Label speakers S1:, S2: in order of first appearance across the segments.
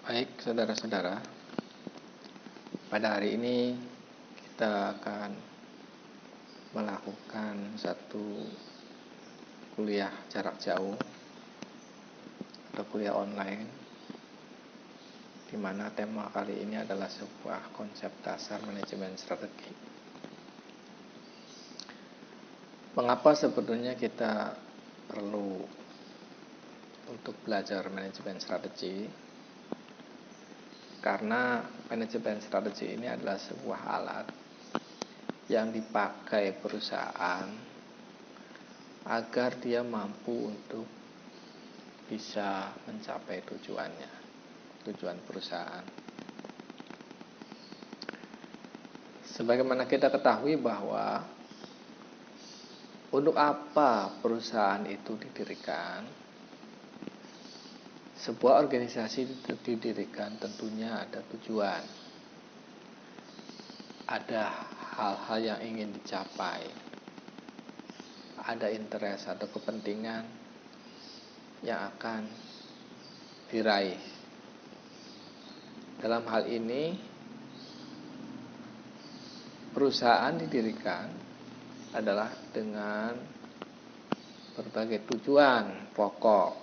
S1: Baik, saudara-saudara, pada hari ini kita akan melakukan satu kuliah jarak jauh atau kuliah online, di mana tema kali ini adalah sebuah konsep dasar manajemen strategi. Mengapa sebetulnya kita perlu untuk belajar manajemen strategi? Karena manajemen strategi ini adalah sebuah alat yang dipakai perusahaan agar dia mampu untuk bisa mencapai tujuan perusahaan. Sebagaimana kita ketahui bahwa untuk apa perusahaan itu didirikan? Sebuah organisasi didirikan tentunya ada tujuan, ada hal-hal yang ingin dicapai, ada interest atau kepentingan yang akan diraih. Dalam hal ini, perusahaan didirikan adalah dengan berbagai tujuan pokok,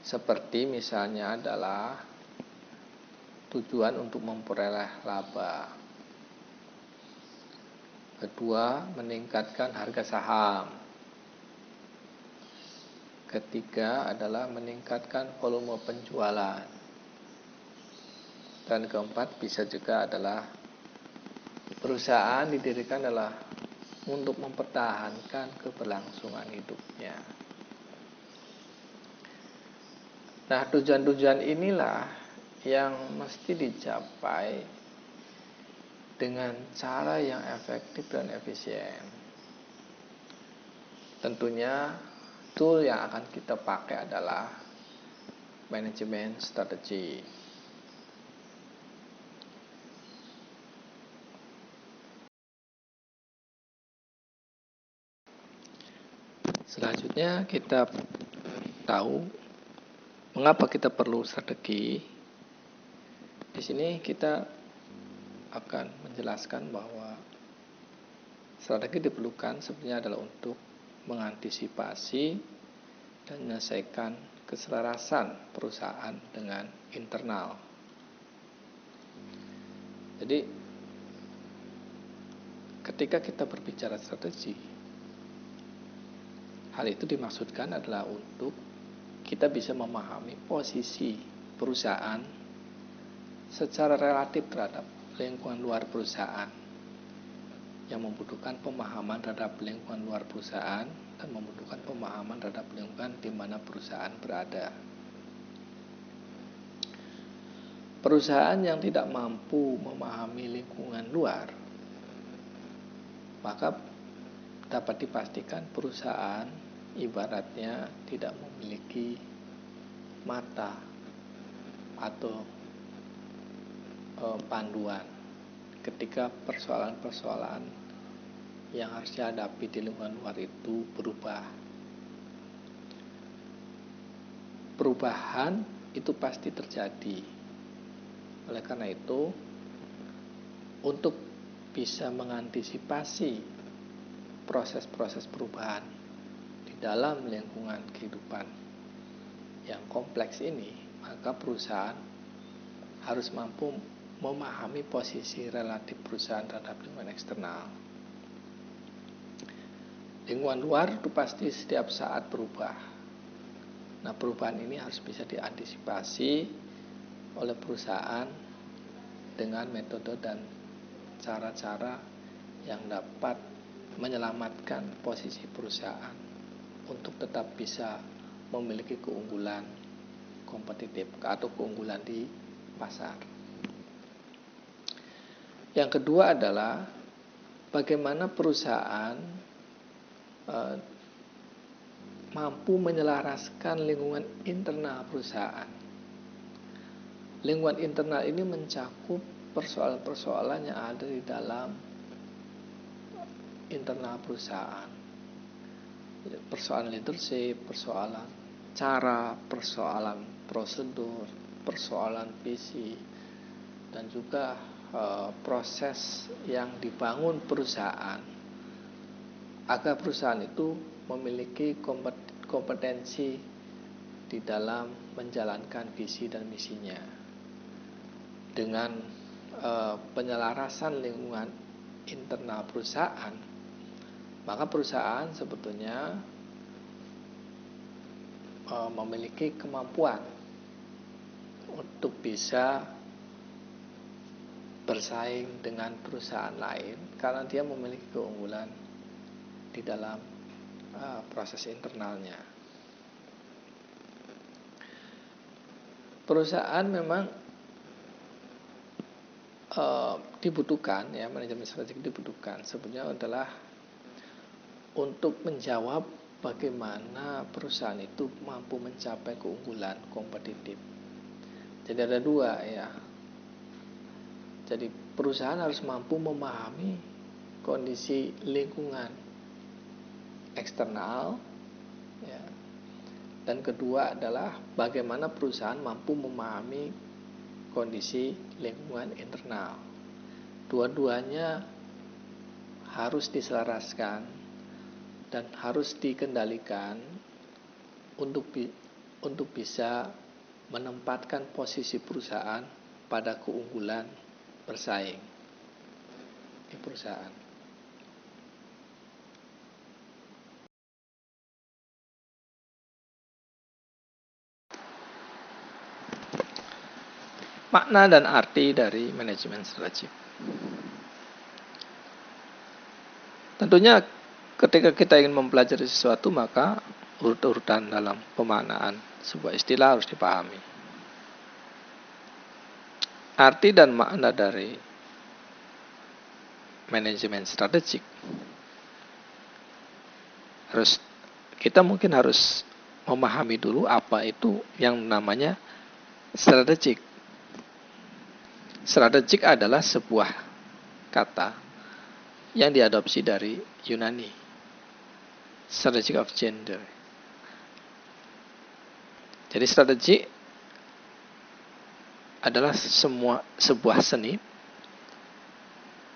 S1: seperti misalnya adalah tujuan untuk memperoleh laba. Kedua, meningkatkan harga saham. Ketiga adalah meningkatkan volume penjualan. Dan keempat bisa juga adalah perusahaan didirikan adalah untuk mempertahankan keberlangsungan hidupnya. Nah, tujuan-tujuan inilah yang mesti dicapai dengan cara yang efektif dan efisien. Tentunya tool yang akan kita pakai adalah manajemen strategi. Selanjutnya kita tahu mengapa kita perlu strategi. Di sini kita akan menjelaskan bahwa strategi diperlukan sebenarnya adalah untuk mengantisipasi dan menyelesaikan keselarasan perusahaan dengan internal. Jadi, ketika kita berbicara strategi, hal itu dimaksudkan adalah untuk kita bisa memahami posisi perusahaan secara relatif terhadap lingkungan luar perusahaan, yang membutuhkan pemahaman terhadap lingkungan luar perusahaan dan membutuhkan pemahaman terhadap lingkungan di mana perusahaan berada. Perusahaan yang tidak mampu memahami lingkungan luar, maka dapat dipastikan perusahaan ibaratnya tidak memiliki mata atau panduan ketika persoalan-persoalan yang harus dihadapi di lingkungan luar itu berubah. Perubahan itu pasti terjadi. Oleh karena itu, untuk bisa mengantisipasi proses-proses perubahan di dalam lingkungan kehidupan yang kompleks ini, maka perusahaan harus mampu memahami posisi relatif perusahaan terhadap lingkungan eksternal. Lingkungan luar itu pasti setiap saat berubah. Nah, perubahan ini harus bisa diantisipasi oleh perusahaan dengan metode dan cara-cara yang dapat menyelamatkan posisi perusahaan untuk tetap bisa memiliki keunggulan kompetitif atau keunggulan di pasar. Yang kedua adalah bagaimana perusahaan mampu menyelaraskan lingkungan internal perusahaan. Lingkungan internal ini mencakup persoalan-persoalan yang ada di dalam internal perusahaan. Persoalan leadership, persoalan cara, persoalan prosedur, persoalan visi, dan juga proses yang dibangun perusahaan agar perusahaan itu memiliki kompetensi di dalam menjalankan visi dan misinya. Dengan penyelarasan lingkungan internal perusahaan, maka perusahaan sebetulnya memiliki kemampuan untuk bisa bersaing dengan perusahaan lain karena dia memiliki keunggulan di dalam proses internalnya. Perusahaan memang dibutuhkan, ya, manajemen strategik dibutuhkan sebetulnya adalah untuk menjawab bagaimana perusahaan itu mampu mencapai keunggulan kompetitif. Jadi ada dua, ya. Jadi perusahaan harus mampu memahami kondisi lingkungan eksternal, ya. Dan kedua adalah bagaimana perusahaan mampu memahami kondisi lingkungan internal. Dua-duanya harus diselaraskan dan harus dikendalikan untuk bisa menempatkan posisi perusahaan pada keunggulan bersaing di perusahaan. Makna dan arti dari manajemen strategik. Tentunya ketika kita ingin mempelajari sesuatu, maka urut-urutan dalam pemaknaan sebuah istilah harus dipahami. Arti dan makna dari manajemen strategik kita mungkin harus memahami dulu apa itu yang namanya strategik. Strategik adalah sebuah kata yang diadopsi dari Yunani, strategic of gender. Jadi strategi adalah sebuah seni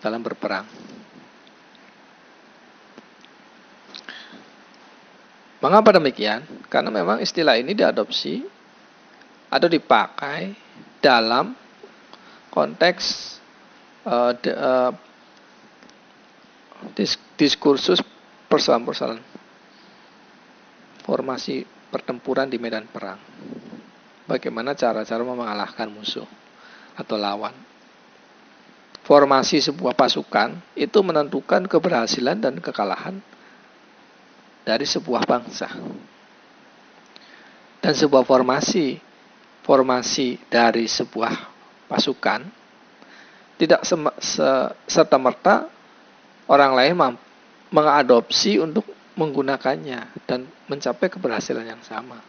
S1: dalam berperang. Mengapa demikian? Karena memang istilah ini diadopsi atau dipakai dalam konteks diskursus persoalan-persoalan formasi pertempuran di medan perang. Bagaimana cara-cara mengalahkan musuh atau lawan. Formasi sebuah pasukan itu menentukan keberhasilan dan kekalahan dari sebuah bangsa. Dan sebuah formasi dari sebuah pasukan tidak serta-merta orang lain mengadopsi untuk menggunakannya dan mencapai keberhasilan yang sama.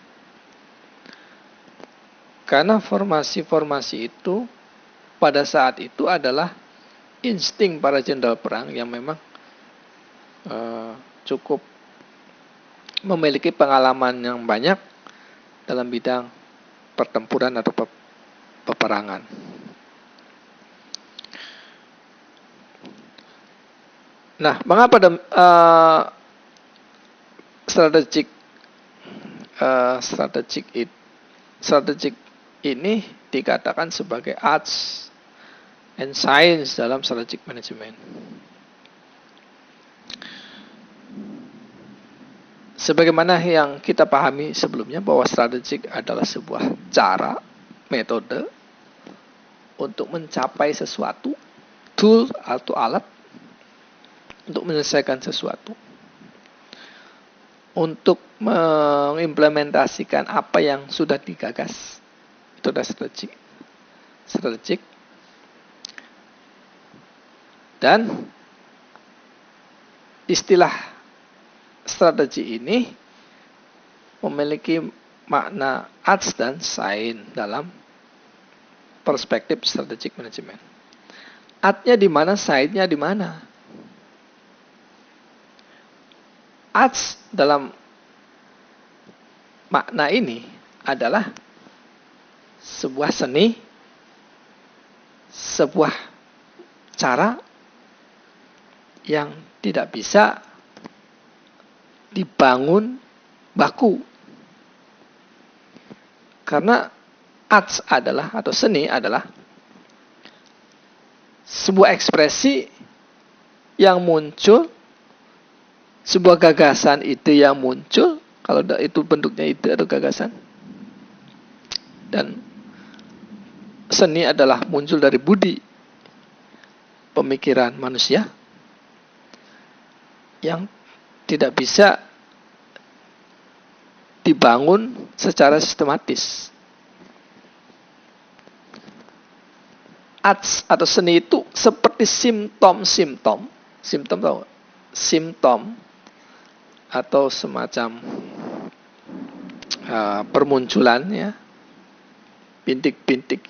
S1: Karena formasi-formasi itu pada saat itu adalah insting para jenderal perang yang memang cukup memiliki pengalaman yang banyak dalam bidang pertempuran atau peperangan. Nah, mengapa strategik ini dikatakan sebagai arts and science dalam strategic management? Sebagaimana yang kita pahami sebelumnya bahwa strategik adalah sebuah cara, metode untuk mencapai sesuatu, tool atau alat untuk menyelesaikan sesuatu, untuk mengimplementasikan apa yang sudah digagas. Itu adalah strategik. Dan istilah strategi ini memiliki makna arts dan science dalam perspektif strategic management. Artnya di mana, science-nya di mana? Arts dalam makna ini adalah sebuah seni, sebuah cara yang tidak bisa dibangun baku. Karena arts adalah, atau seni adalah sebuah ekspresi yang muncul, sebuah gagasan ide yang muncul, kalau itu bentuknya ide atau gagasan. Dan seni adalah muncul dari budi pemikiran manusia yang tidak bisa dibangun secara sistematis. Arts atau seni itu seperti simptom atau semacam permunculan, ya, bintik-bintik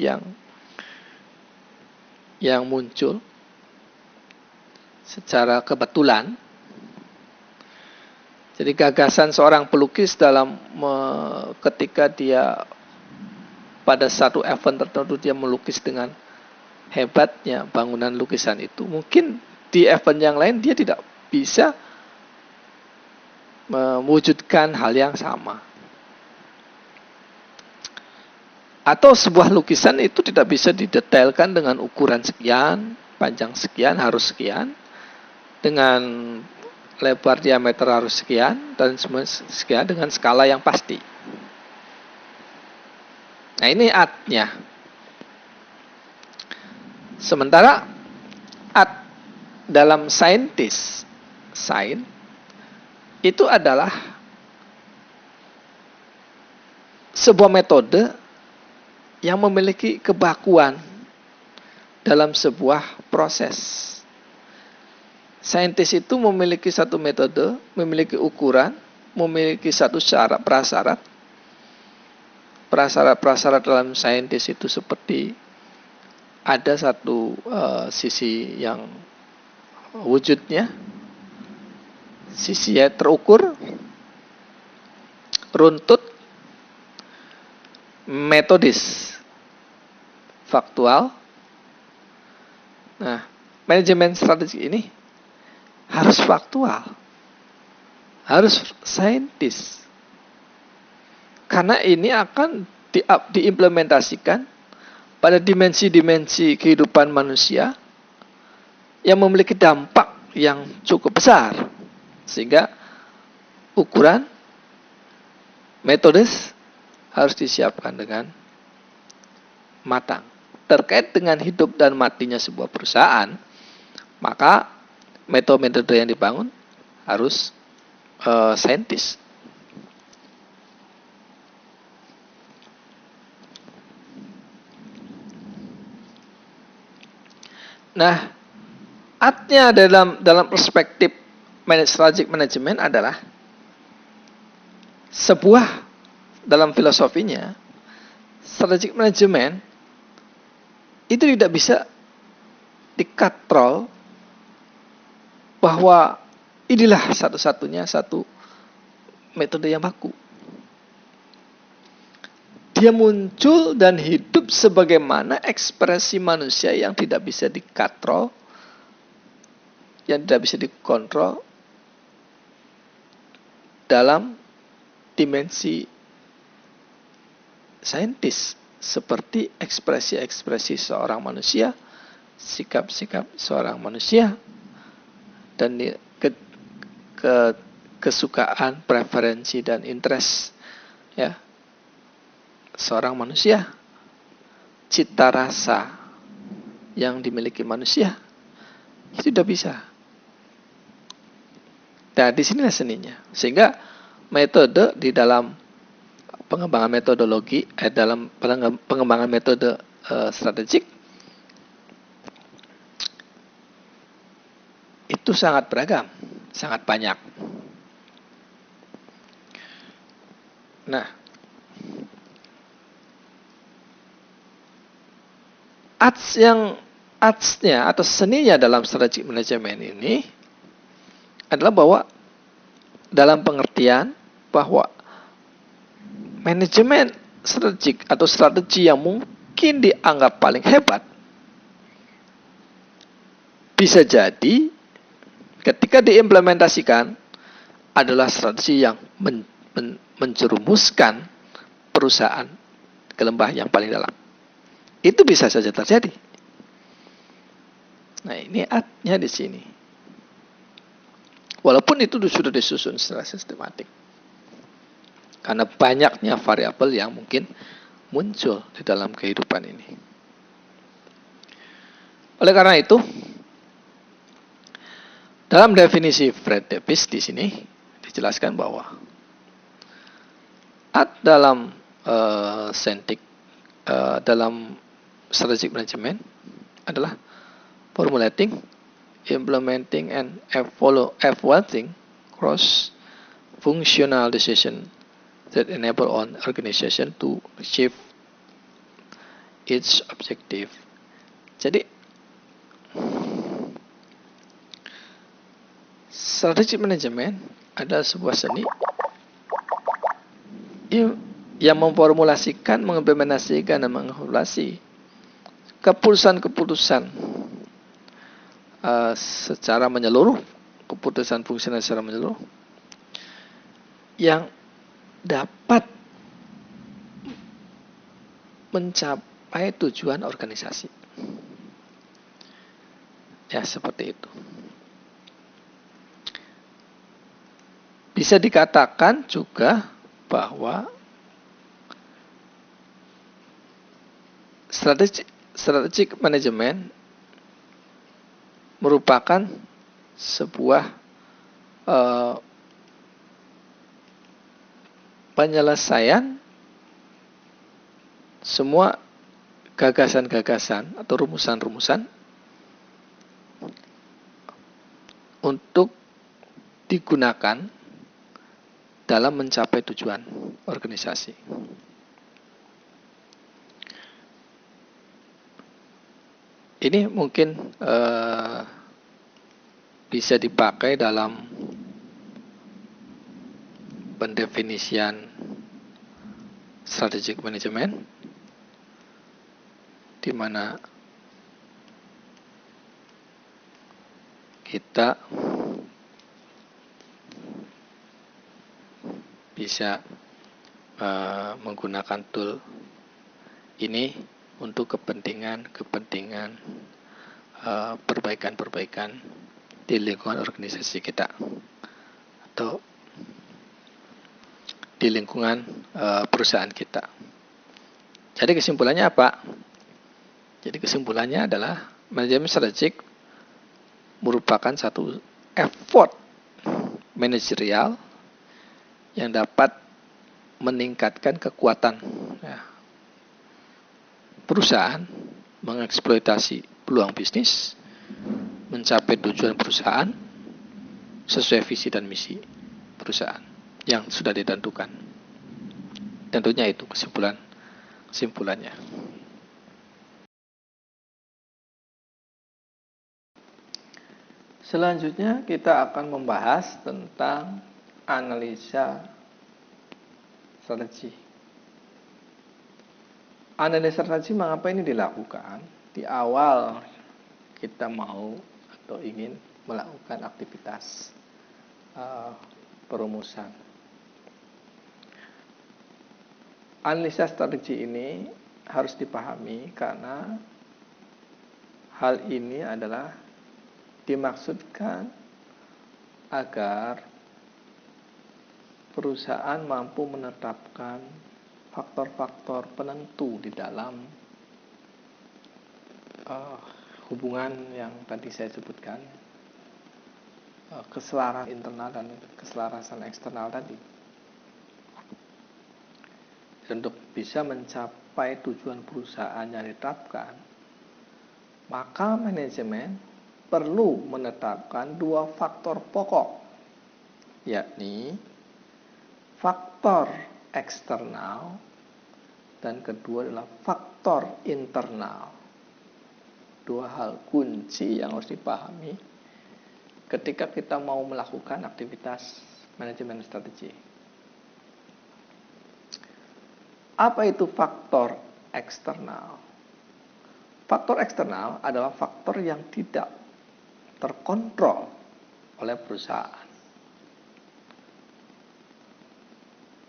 S1: yang muncul secara kebetulan. Jadi gagasan seorang pelukis ketika dia pada satu event tertentu dia melukis dengan hebatnya bangunan lukisan itu, mungkin di event yang lain dia tidak bisa mewujudkan hal yang sama. Atau sebuah lukisan itu tidak bisa didetailkan dengan ukuran sekian, panjang sekian, harus sekian, dengan lebar diameter harus sekian, dan sekian dengan skala yang pasti. Nah, ini artnya. Sementara art dalam sains itu adalah sebuah metode yang memiliki kebakuan dalam sebuah proses. Saintis itu memiliki satu metode, memiliki ukuran, memiliki satu syarat prasyarat. Prasyarat dalam saintis itu seperti ada satu sisi yang wujudnya, sisi yang terukur, runtut, metodis, faktual. Nah, manajemen strategi ini harus faktual, harus saintis, karena ini akan diimplementasikan pada dimensi-dimensi kehidupan manusia yang memiliki dampak yang cukup besar, sehingga ukuran, metodis harus disiapkan dengan matang. Terkait dengan hidup dan matinya sebuah perusahaan, maka metode-metode yang dibangun harus saintis. Nah, artnya dalam perspektif strategic management adalah sebuah, dalam filosofinya, strategic management itu tidak bisa dikatrol bahwa inilah satu-satunya satu metode yang baku. Dia muncul dan hidup sebagaimana ekspresi manusia yang tidak bisa dikatrol, yang tidak bisa dikontrol dalam dimensi saintis, seperti ekspresi-ekspresi seorang manusia, sikap-sikap seorang manusia, dan kesukaan, preferensi, dan interest, ya, seorang manusia, cita rasa yang dimiliki manusia, itu tidak bisa. Nah, di sinilah seninya. Sehingga metode di dalam pengembangan metodologi, dalam pengembangan metode strategik itu sangat beragam, sangat banyak. Nah, artsnya atau seninya dalam strategic management ini adalah bahwa dalam pengertian bahwa manajemen strategik atau strategi yang mungkin dianggap paling hebat, bisa jadi ketika diimplementasikan adalah strategi yang menjerumuskan perusahaan ke lembah yang paling dalam. Itu bisa saja terjadi. Nah, ini artinya di sini. Walaupun itu sudah disusun secara sistematik. Karena banyaknya variabel yang mungkin muncul di dalam kehidupan ini. Oleh karena itu, dalam definisi Fred Davis di sini dijelaskan bahwa dalam dalam strategic management adalah formulating, implementing, and evaluating cross-functional decision that enable an organization to achieve its objective. Jadi, strategic management adalah sebuah seni yang memformulasikan, mengimplementasikan, dan mengevaluasi keputusan-keputusan secara menyeluruh, keputusan fungsional secara menyeluruh yang dapat mencapai tujuan organisasi. Ya, seperti itu. Bisa dikatakan juga bahwa strategic management merupakan sebuah penyelesaian semua gagasan-gagasan atau rumusan-rumusan untuk digunakan dalam mencapai tujuan organisasi. Ini mungkin bisa dipakai dalam pendefinisian strategic management, di mana kita bisa menggunakan tool ini untuk kepentingan perbaikan-perbaikan di lingkungan organisasi kita atau di lingkungan perusahaan kita. Jadi kesimpulannya apa? Jadi kesimpulannya adalah manajemen strategik merupakan satu effort manajerial yang dapat meningkatkan kekuatan perusahaan mengeksploitasi peluang bisnis, mencapai tujuan perusahaan sesuai visi dan misi perusahaan yang sudah ditentukan. Tentunya itu kesimpulannya. Selanjutnya kita akan membahas tentang analisa strategi. Analisa strategi mengapa ini dilakukan? Di awal kita mau atau ingin melakukan aktivitas perumusan. Analisa strategi ini harus dipahami karena hal ini adalah dimaksudkan agar perusahaan mampu menetapkan faktor-faktor penentu di dalam hubungan yang tadi saya sebutkan, keselarasan internal dan keselarasan eksternal tadi. Dan untuk bisa mencapai tujuan perusahaan yang ditetapkan, maka manajemen perlu menetapkan dua faktor pokok, yakni faktor eksternal dan kedua adalah faktor internal. Dua hal kunci yang harus dipahami ketika kita mau melakukan aktivitas manajemen strategi. Apa itu faktor eksternal? Faktor eksternal adalah faktor yang tidak terkontrol oleh perusahaan.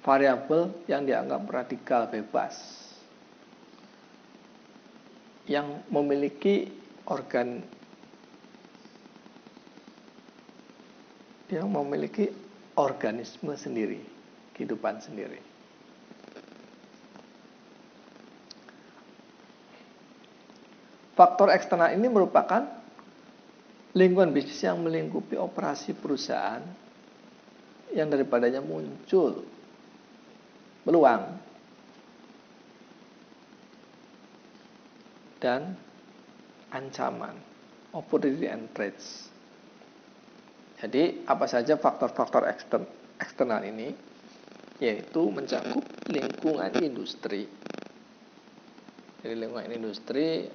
S1: Variabel yang dianggap radikal bebas, yang memiliki organisme sendiri, kehidupan sendiri. Faktor eksternal ini merupakan lingkungan bisnis yang melingkupi operasi perusahaan yang daripadanya muncul peluang dan ancaman, opportunity and threats. Jadi apa saja faktor-faktor eksternal ini? Yaitu mencakup lingkungan industri. Jadi lingkungan industri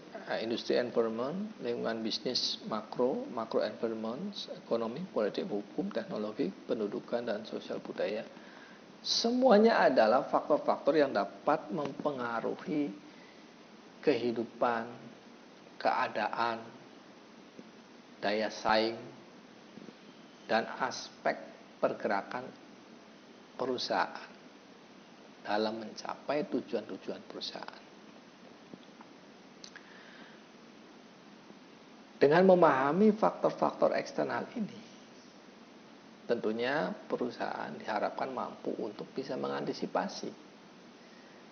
S1: environment, lingkungan bisnis makro environment, ekonomi, politik, hukum, teknologi, pendudukan, dan sosial budaya. Semuanya adalah faktor-faktor yang dapat mempengaruhi kehidupan, keadaan, daya saing, dan aspek pergerakan perusahaan dalam mencapai tujuan-tujuan perusahaan. Dengan memahami faktor-faktor eksternal ini, tentunya perusahaan diharapkan mampu untuk bisa mengantisipasi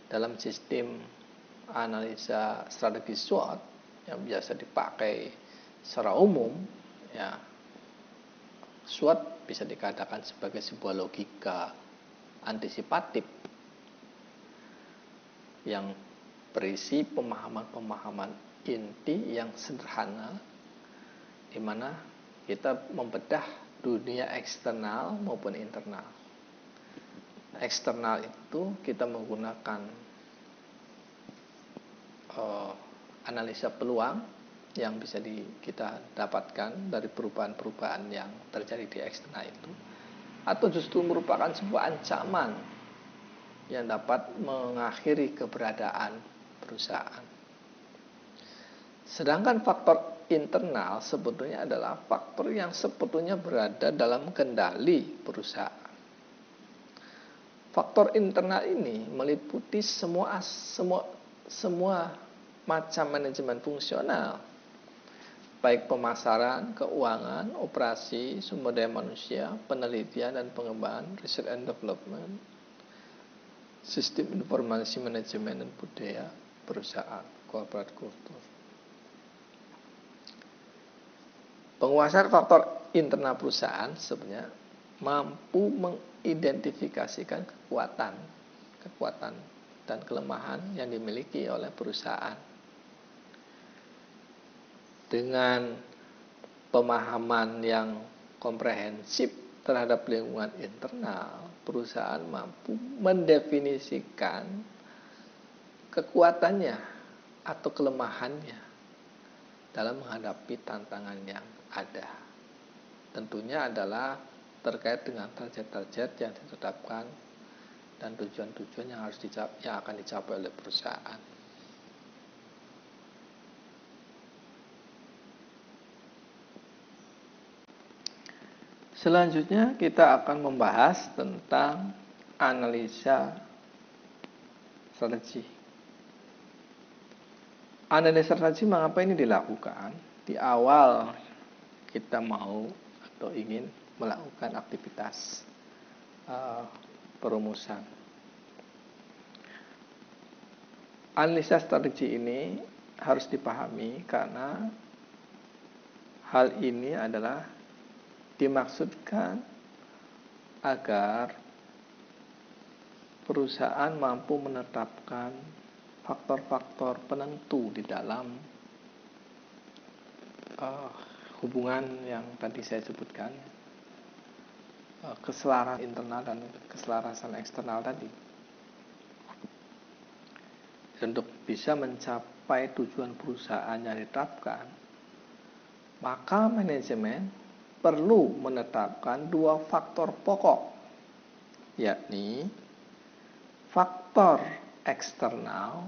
S1: dalam sistem analisa strategi SWOT yang biasa dipakai secara umum. Ya, SWOT bisa dikatakan sebagai sebuah logika antisipatif yang berisi pemahaman-pemahaman inti yang sederhana, di mana kita membedah dunia eksternal maupun internal. Eksternal itu kita menggunakan analisa peluang yang bisa kita dapatkan dari perubahan-perubahan yang terjadi di eksternal itu, atau justru merupakan sebuah ancaman yang dapat mengakhiri keberadaan perusahaan. Sedangkan faktor internal sebetulnya adalah faktor yang sebetulnya berada dalam kendali perusahaan. Faktor internal ini meliputi semua macam manajemen fungsional, baik pemasaran, keuangan, operasi, sumber daya manusia, penelitian dan pengembangan, research and development, sistem informasi manajemen dan budaya perusahaan, corporate culture. Penguasaan faktor internal perusahaan sebenarnya mampu mengidentifikasikan kekuatan dan kelemahan yang dimiliki oleh perusahaan. Dengan pemahaman yang komprehensif terhadap lingkungan internal, perusahaan mampu mendefinisikan kekuatannya atau kelemahannya dalam menghadapi tantangan yang ada. Tentunya adalah terkait dengan target-target yang ditetapkan dan tujuan-tujuan yang akan dicapai oleh perusahaan. Selanjutnya kita akan membahas tentang analisa strategi. Analisa strategi mengapa ini dilakukan? Di awal kita mau atau ingin melakukan aktivitas perumusan. Analisa strategi ini harus dipahami karena hal ini adalah dimaksudkan agar perusahaan mampu menetapkan faktor-faktor penentu di dalam hubungan yang tadi saya sebutkan, keselarasan internal dan keselarasan eksternal tadi. Untuk bisa mencapai tujuan perusahaan yang ditetapkan, maka manajemen perlu menetapkan dua faktor pokok, yakni faktor eksternal,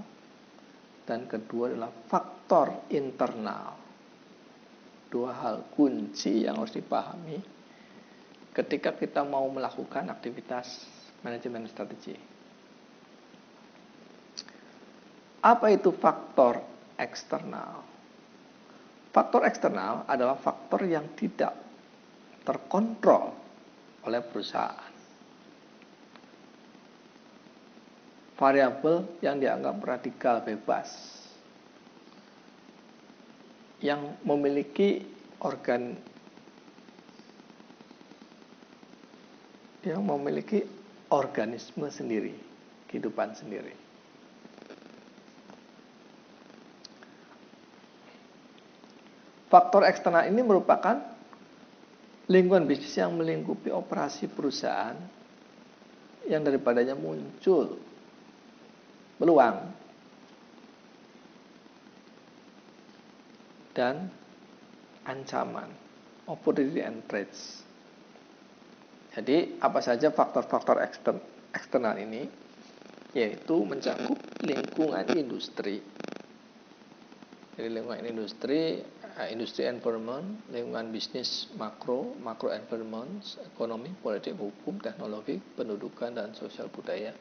S1: dan kedua adalah faktor internal. Dua hal kunci yang harus dipahami ketika kita mau melakukan aktivitas manajemen strategi. Apa itu faktor eksternal? Faktor eksternal adalah faktor yang tidak terkontrol oleh perusahaan. Variabel yang dianggap radikal bebas, yang memiliki organisme sendiri, kehidupan sendiri. Faktor eksternal ini merupakan lingkungan bisnis yang melingkupi operasi perusahaan yang daripadanya muncul peluang dan ancaman, opportunity and threats. Jadi apa saja faktor-faktor eksternal ini? Yaitu mencakup lingkungan industri. Jadi lingkungan industri environment, lingkungan bisnis makro environment, ekonomi, politik, hukum, teknologi, pendudukan, dan sosial budaya.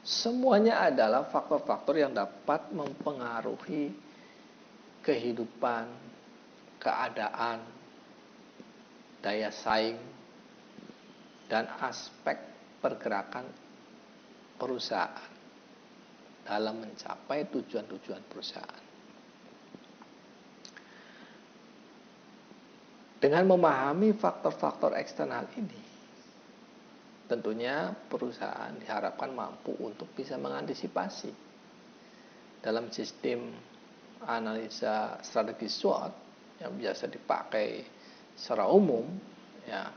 S1: Semuanya adalah faktor-faktor yang dapat mempengaruhi kehidupan, keadaan, daya saing, dan aspek pergerakan perusahaan dalam mencapai tujuan-tujuan perusahaan. Dengan memahami faktor-faktor eksternal ini, tentunya perusahaan diharapkan mampu untuk bisa mengantisipasi dalam sistem analisa strategi SWOT yang biasa dipakai secara umum. Ya,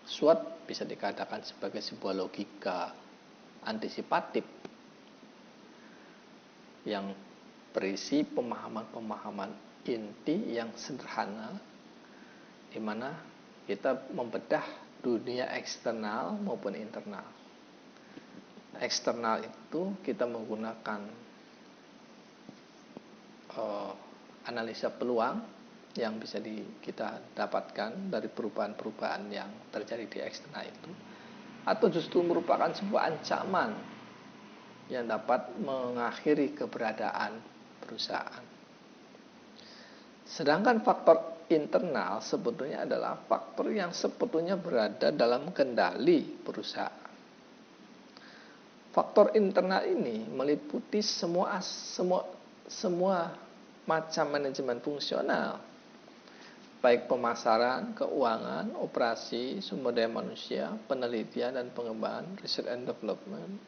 S1: SWOT bisa dikatakan sebagai sebuah logika antisipatif yang berisi pemahaman-pemahaman inti yang sederhana, di mana kita membedah dunia eksternal maupun internal. Eksternal itu kita menggunakan analisa peluang yang bisa kita dapatkan dari perubahan-perubahan yang terjadi di eksternal itu, atau justru merupakan sebuah ancaman yang dapat mengakhiri keberadaan perusahaan. Sedangkan faktor internal sebetulnya adalah faktor yang sebetulnya berada dalam kendali perusahaan. Faktor internal ini meliputi semua macam manajemen fungsional, baik pemasaran, keuangan, operasi, sumber daya manusia, penelitian dan pengembangan, research and development,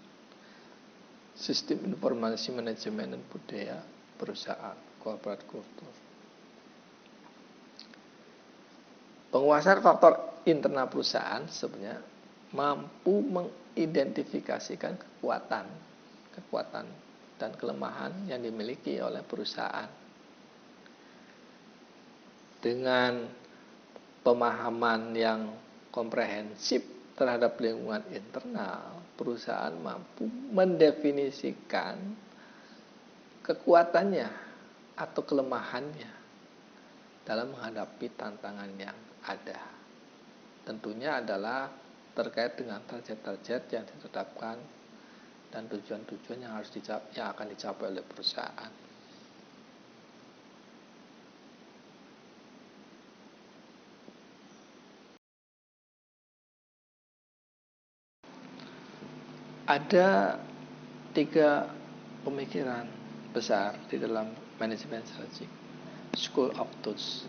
S1: sistem informasi manajemen dan budaya perusahaan, corporate culture. Penguasaan faktor internal perusahaan sebenarnya mampu mengidentifikasikan kekuatan dan kelemahan yang dimiliki oleh perusahaan. Dengan pemahaman yang komprehensif terhadap lingkungan internal, perusahaan mampu mendefinisikan kekuatannya atau kelemahannya dalam menghadapi tantangan yang ada. Tentunya adalah terkait dengan target-target yang ditetapkan dan tujuan-tujuan yang akan dicapai oleh perusahaan. Ada 3 pemikiran besar di dalam manajemen strategi, school of thoughts.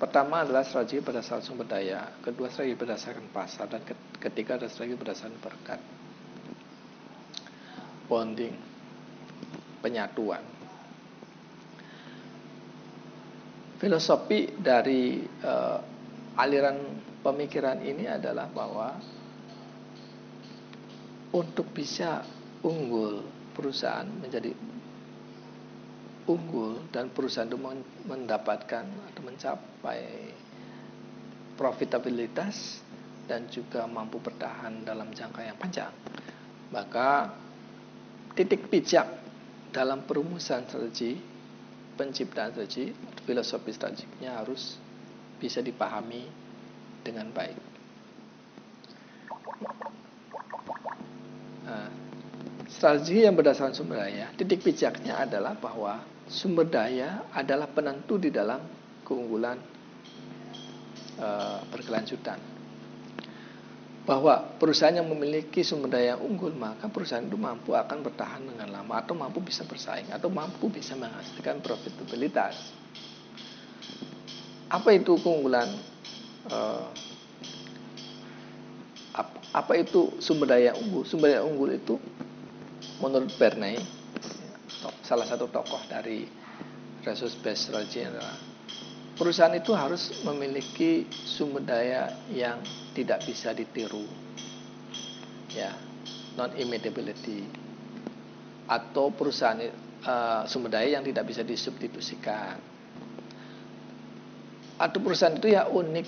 S1: Pertama adalah strategi berdasarkan sumber daya, kedua strategi berdasarkan pasar, dan ketiga adalah strategi berdasarkan berkat. Bonding, penyatuan. Filosofi dari aliran pemikiran ini adalah bahwa untuk bisa unggul, perusahaan menjadi unggul dan perusahaan itu mendapatkan atau mencapai profitabilitas dan juga mampu bertahan dalam jangka yang panjang, maka titik pijak dalam perumusan strategi, penciptaan strategi, filosofi strateginya harus bisa dipahami dengan baik. Nah, strategi yang berdasarkan sumber daya, titik pijaknya adalah bahwa sumber daya adalah penentu di dalam keunggulan berkelanjutan. Bahwa perusahaan yang memiliki sumber daya yang unggul, maka perusahaan itu mampu akan bertahan dengan lama, atau mampu bisa bersaing, atau mampu bisa menghasilkan profitabilitas. Apa itu keunggulan? Apa itu sumber daya unggul? Sumber daya unggul itu menurut Bernay, salah satu tokoh dari resource based strategy, adalah perusahaan itu harus memiliki sumber daya yang tidak bisa ditiru, ya, non immutability, atau perusahaan sumber daya yang tidak bisa disubstitusikan, atau perusahaan itu ya unik,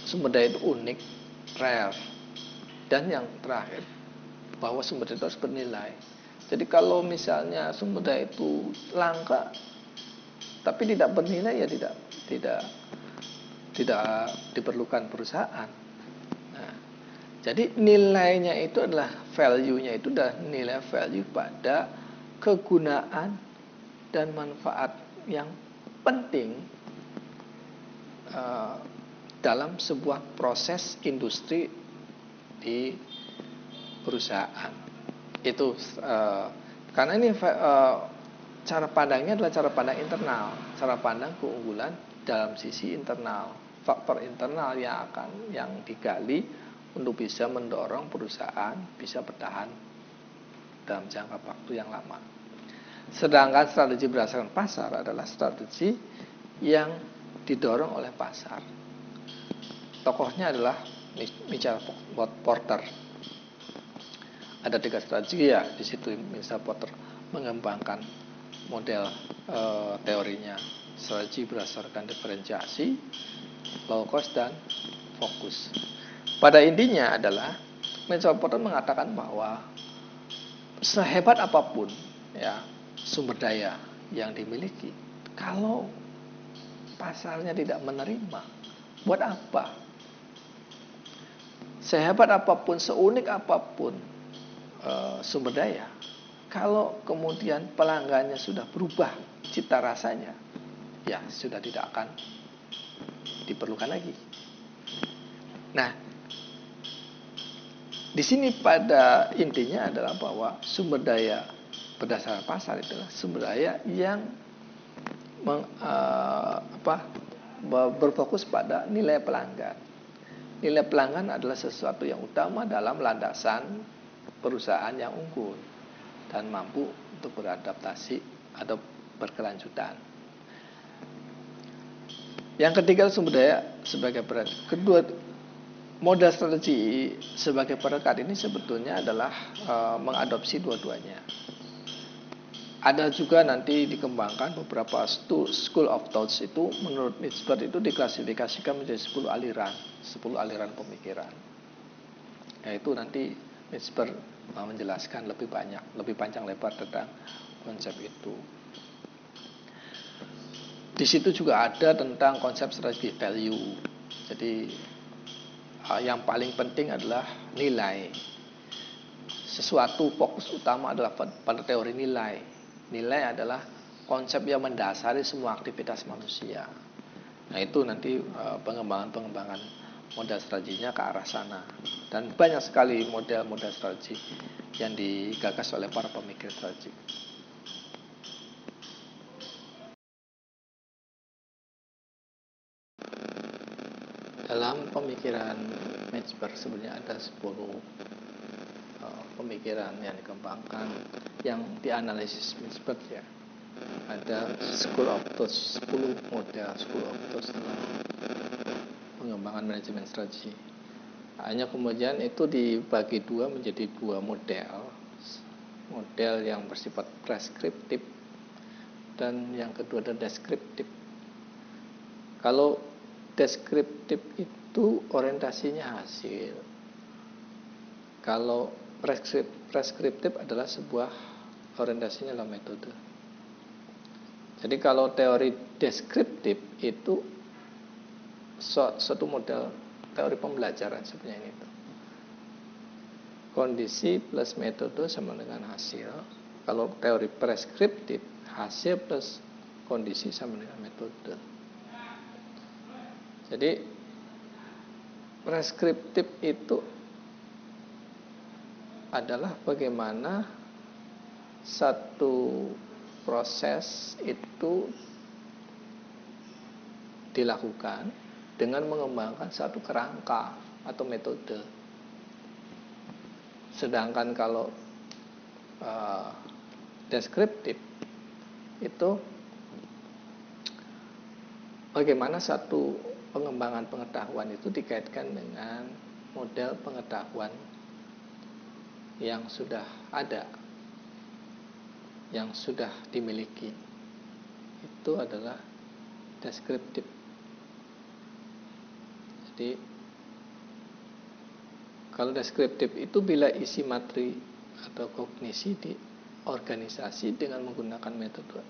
S1: sumber daya itu unik, rare, dan yang terakhir bahwa sumber daya itu harus bernilai. Jadi kalau misalnya sumber daya itu langka tapi tidak bernilai, ya tidak diperlukan perusahaan. Nah, jadi nilainya itu adalah value-nya itu adalah nilai value pada kegunaan dan manfaat yang penting dalam sebuah proses industri di perusahaan. Itu karena ini cara pandangnya adalah cara pandang internal, cara pandang keunggulan dalam sisi internal, faktor internal yang digali untuk bisa mendorong perusahaan bisa bertahan dalam jangka waktu yang lama. Sedangkan strategi berdasarkan pasar adalah strategi yang didorong oleh pasar. Tokohnya adalah Michael Porter. Ada 3 strategi ya di situ. Michael Porter mengembangkan model teorinya, strategi berdasarkan diferensiasi, low cost, dan fokus. Pada intinya adalah Michael Porter mengatakan bahwa sehebat apapun ya sumber daya yang dimiliki, kalau pasarnya tidak menerima, buat apa? Sehebat apapun, seunik apapun sumber daya, kalau kemudian pelanggannya sudah berubah cita rasanya, ya sudah tidak akan diperlukan lagi. Nah, di sini pada intinya adalah bahwa sumber daya berdasarkan pasar adalah sumber daya yang berfokus pada nilai pelanggan. Nilai pelanggan adalah sesuatu yang utama dalam landasan perusahaan yang unggul dan mampu untuk beradaptasi atau berkelanjutan. Yang ketiga, sumber daya sebagai perekat. Kedua, modal strategi sebagai perekat ini sebetulnya adalah mengadopsi dua-duanya. Ada juga nanti dikembangkan beberapa school of thoughts itu menurut Mitzberg itu diklasifikasikan menjadi 10 aliran pemikiran. Yaitu nanti Mitzberg menjelaskan lebih panjang lebar tentang konsep itu. Di situ juga ada tentang konsep strategi value. Jadi yang paling penting adalah nilai. Sesuatu fokus utama adalah pada teori nilai. Nilai adalah konsep yang mendasari semua aktivitas manusia. Nah, itu nanti pengembangan model strateginya ke arah sana. Dan banyak sekali model-model strategi yang digagas oleh para pemikir strategi. Dalam pemikiran Mitzberg sebenarnya ada 10 pemikiran yang dikembangkan, yang dianalisis Mitzberg ya. Ada school of thought, 10 model school of thought dalam pengembangan manajemen strategi. Hanya kemudian itu dibagi menjadi dua model yang bersifat preskriptif dan yang kedua adalah deskriptif. Kalau deskriptif itu orientasinya hasil. Kalau preskriptif adalah sebuah orientasinya adalah metode. Jadi kalau teori deskriptif itu suatu model teori pembelajaran sebenarnya itu. Kondisi plus metode sama dengan hasil. Kalau teori preskriptif, hasil plus kondisi sama dengan metode. Jadi preskriptif itu adalah bagaimana satu proses itu dilakukan dengan mengembangkan satu kerangka atau metode. Sedangkan kalau deskriptif itu bagaimana satu pengembangan pengetahuan itu dikaitkan dengan model pengetahuan yang sudah ada, yang sudah dimiliki. Itu adalah deskriptif. Jadi kalau deskriptif itu bila isi materi atau kognisi di organisasi dengan menggunakan metode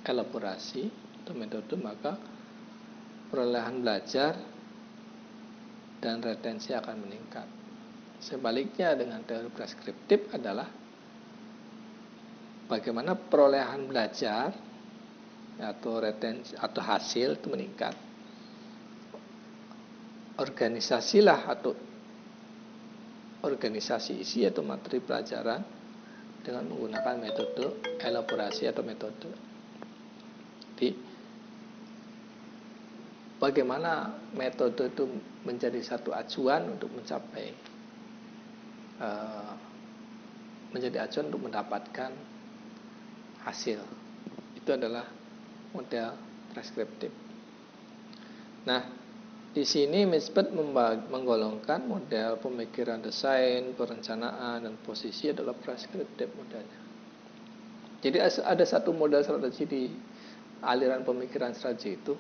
S1: elaborasi atau metode, maka perolehan belajar dan retensi akan meningkat. Sebaliknya dengan teori preskriptif adalah bagaimana perolehan belajar atau retensi atau hasil itu meningkat. Organisasi isi atau materi pelajaran dengan menggunakan metode elaborasi atau metode. Jadi bagaimana metode itu menjadi satu acuan untuk menjadi acuan untuk mendapatkan hasil. Itu adalah model preskriptif. Nah, di sini Misbet menggolongkan model pemikiran desain, perencanaan, dan posisi adalah preskriptif modelnya. Jadi ada satu model strategi di aliran pemikiran strategi itu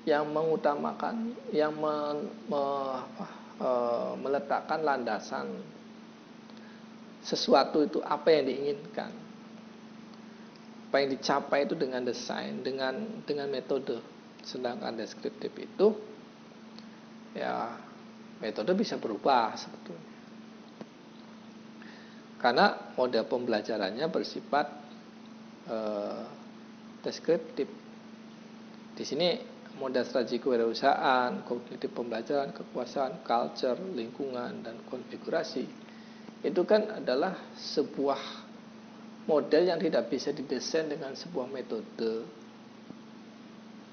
S1: yang mengutamakan, yang meletakkan landasan sesuatu itu apa yang diinginkan, apa yang dicapai itu dengan desain, dengan metode. Sedangkan deskriptif itu ya metode bisa berubah sebetulnya, karena model pembelajarannya bersifat deskriptif. Di sini model strategi kewirausahaan, kognitif pembelajaran, kekuasaan, culture, lingkungan, dan konfigurasi itu kan adalah sebuah model yang tidak bisa didesain dengan sebuah metode,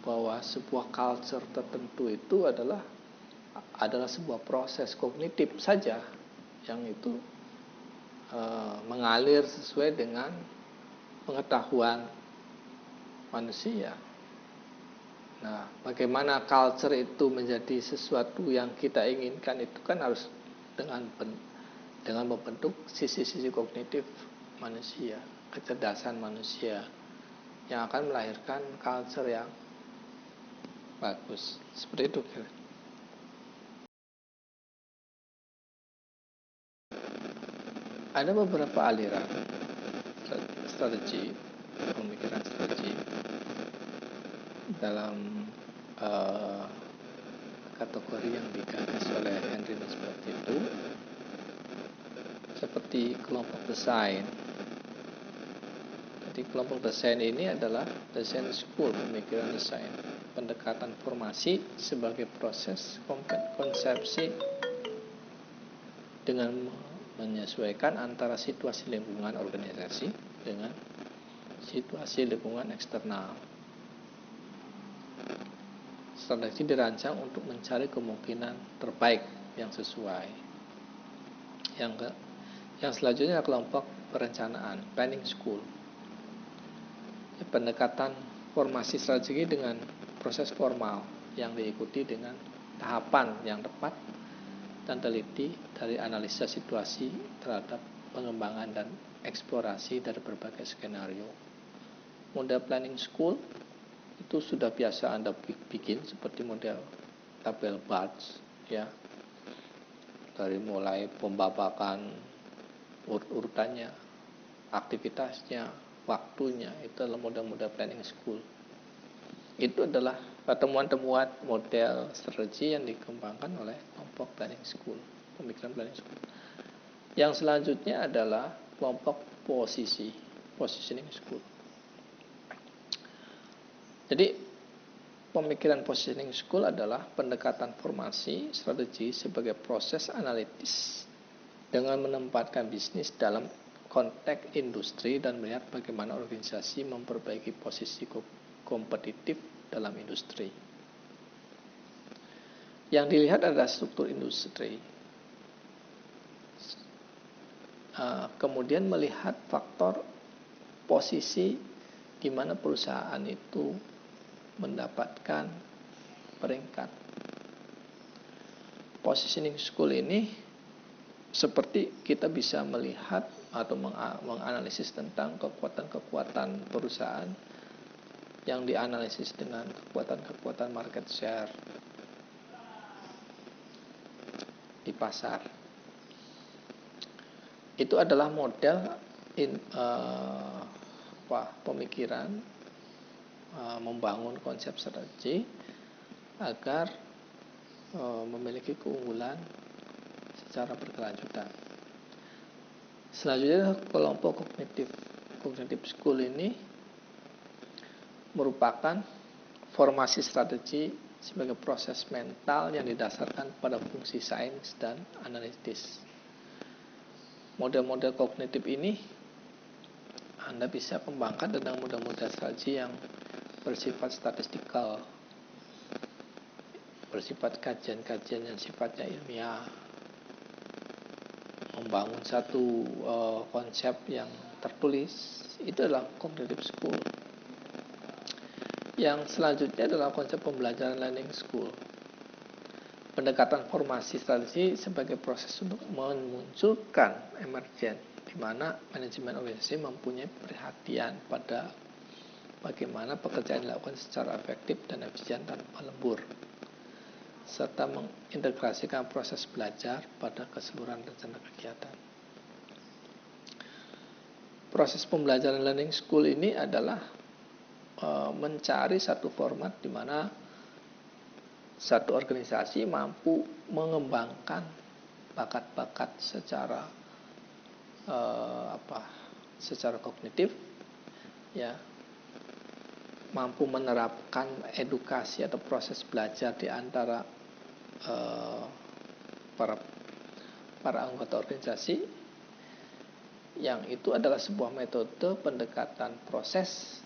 S1: bahwa sebuah culture tertentu itu adalah sebuah proses kognitif saja yang itu mengalir sesuai dengan pengetahuan manusia. Nah, bagaimana culture itu menjadi sesuatu yang kita inginkan itu kan harus dengan membentuk sisi-sisi kognitif manusia, kecerdasan manusia yang akan melahirkan culture yang bagus. Seperti itu kira. Ada beberapa aliran strategi, pemikiran strategi dalam kategori yang digagas oleh Henry Misbet itu, seperti kelompok desain. Jadi kelompok desain ini adalah desain school, pemikiran desain, pendekatan formasi sebagai proses konsepsi dengan menyesuaikan antara situasi lingkungan organisasi dengan situasi lingkungan eksternal. Strategi dirancang untuk mencari kemungkinan terbaik yang sesuai. Yang selanjutnya kelompok perencanaan, planning school. Pendekatan formasi strategi dengan proses formal yang diikuti dengan tahapan yang tepat dan teliti dari analisa situasi terhadap pengembangan dan eksplorasi dari berbagai skenario. Model planning school itu sudah biasa Anda bikin seperti model tabel BARTS ya. Dari mulai pembabakan, urutannya, aktivitasnya, waktunya, itu adalah model-model planning school. Itu adalah temuan-temuan model strategi yang dikembangkan oleh kelompok planning school, pemikiran planning school. Yang selanjutnya adalah kelompok positioning school. Jadi pemikiran positioning school adalah pendekatan formasi strategi sebagai proses analitis dengan menempatkan bisnis dalam konteks industri dan melihat bagaimana organisasi memperbaiki posisi kompetitif dalam industri. Yang dilihat adalah struktur industri. Kemudian melihat faktor posisi di mana perusahaan itu mendapatkan peringkat. Positioning school ini seperti kita bisa melihat atau menganalisis tentang kekuatan-kekuatan perusahaan yang dianalisis dengan kekuatan-kekuatan market share di pasar. Itu adalah model pemikiran membangun konsep strategi agar memiliki keunggulan secara berkelanjutan. Selanjutnya kelompok kognitif school ini merupakan formasi strategi sebagai proses mental yang didasarkan pada fungsi sains dan analitis. Model-model kognitif ini Anda bisa kembangkan dengan model-model strategi yang bersifat statistikal, bersifat kajian-kajian yang sifatnya ilmiah, membangun satu konsep yang tertulis. Itu adalah cognitive school. Yang selanjutnya adalah konsep pembelajaran learning school. Pendekatan formasi strategi sebagai proses untuk memunculkan emergen, di mana manajemen organisasi mempunyai perhatian pada bagaimana pekerjaan dilakukan secara efektif dan efisien tanpa lembur, serta mengintegrasikan proses belajar pada keseluruhan rencana kegiatan. Proses pembelajaran learning school ini adalah mencari satu format di mana satu organisasi mampu mengembangkan bakat-bakat secara kognitif, ya, mampu menerapkan edukasi atau proses belajar di antara para anggota organisasi, yang itu adalah sebuah metode pendekatan proses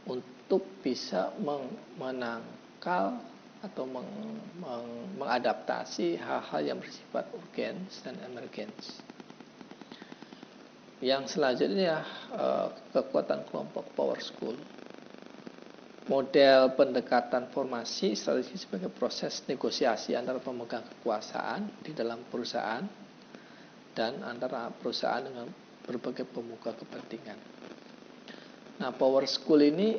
S1: untuk bisa menangkal atau mengadaptasi hal-hal yang bersifat urgens dan emergens. Yang selanjutnya kekuatan kelompok power school. Model pendekatan formasi strategi sebagai proses negosiasi antara pemegang kekuasaan di dalam perusahaan dan antara perusahaan dengan berbagai pemuka kepentingan. Nah, power school ini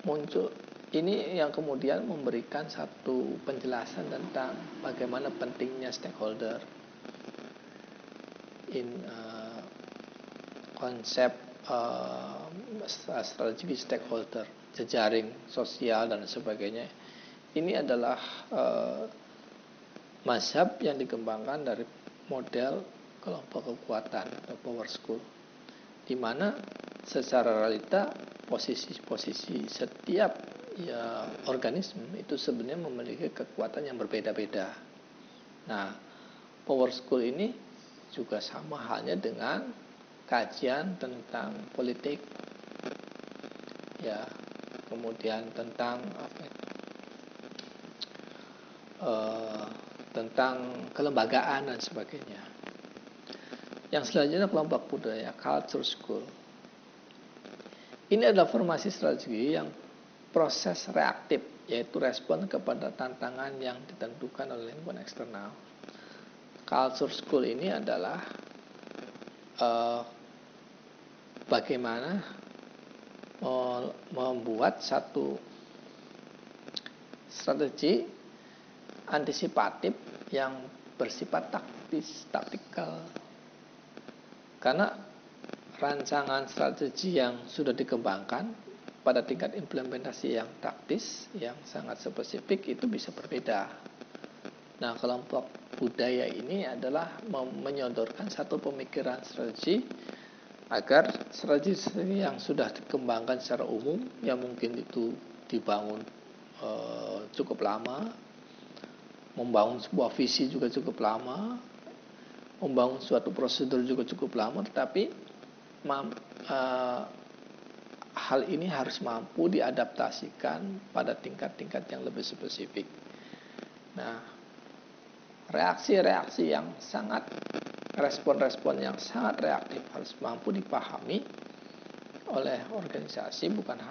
S1: muncul, ini yang kemudian memberikan satu penjelasan tentang bagaimana pentingnya stakeholder konsep strategi stakeholder, jejaring sosial dan sebagainya. Ini adalah mazhab yang dikembangkan dari model kelompok kekuatan atau power school, di mana secara realita posisi-posisi setiap organisme itu sebenarnya memiliki kekuatan yang berbeda-beda. Nah, power school ini juga sama halnya dengan kajian tentang politik, ya, kemudian tentang kelembagaan dan sebagainya. Yang selanjutnya kelompok budaya, culture school. Ini adalah formasi strategi yang proses reaktif, yaitu respon kepada tantangan yang ditentukan oleh lingkungan eksternal. Culture school ini adalah bagaimana membuat satu strategi antisipatif yang bersifat taktikal, Karena rancangan strategi yang sudah dikembangkan pada tingkat implementasi yang taktis, yang sangat spesifik itu bisa berbeda. Nah, kelompok budaya ini adalah menyodorkan satu pemikiran strategi agar strategi yang sudah dikembangkan secara umum, yang mungkin itu dibangun cukup lama, membangun sebuah visi juga cukup lama, membangun suatu prosedur juga cukup lama, tetapi hal ini harus mampu diadaptasikan pada tingkat-tingkat yang lebih spesifik. Nah, reaksi-reaksi yang sangat, respon-respon yang sangat reaktif harus mampu dipahami oleh organisasi, bukan